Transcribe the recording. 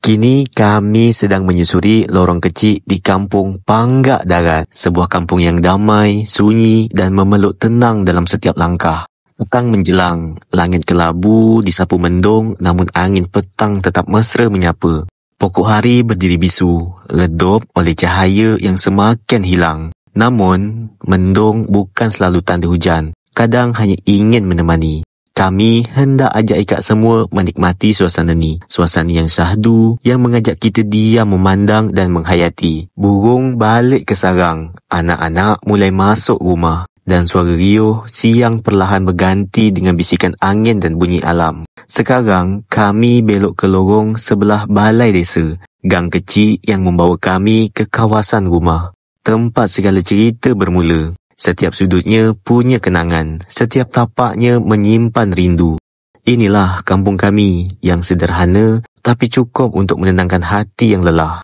Kini kami sedang menyusuri lorong kecil di kampung Panggak Darat, sebuah kampung yang damai, sunyi dan memeluk tenang dalam setiap langkah. Petang menjelang, langit kelabu disapu mendung, namun angin petang tetap mesra menyapa. Pokok hari berdiri bisu, redup oleh cahaya yang semakin hilang. Namun, mendung bukan selalu tanda hujan, kadang hanya ingin menemani. Kami hendak ajak ikat semua menikmati suasana ni. Suasana yang syahdu, yang mengajak kita diam memandang dan menghayati. Burung balik ke sarang, anak-anak mulai masuk rumah. Dan suara riuh siang perlahan berganti dengan bisikan angin dan bunyi alam. Sekarang, kami belok ke lorong sebelah balai desa. Gang kecil yang membawa kami ke kawasan rumah. Tempat segala cerita bermula. Setiap sudutnya punya kenangan, setiap tapaknya menyimpan rindu. Inilah kampung kami yang sederhana tapi cukup untuk menenangkan hati yang lelah.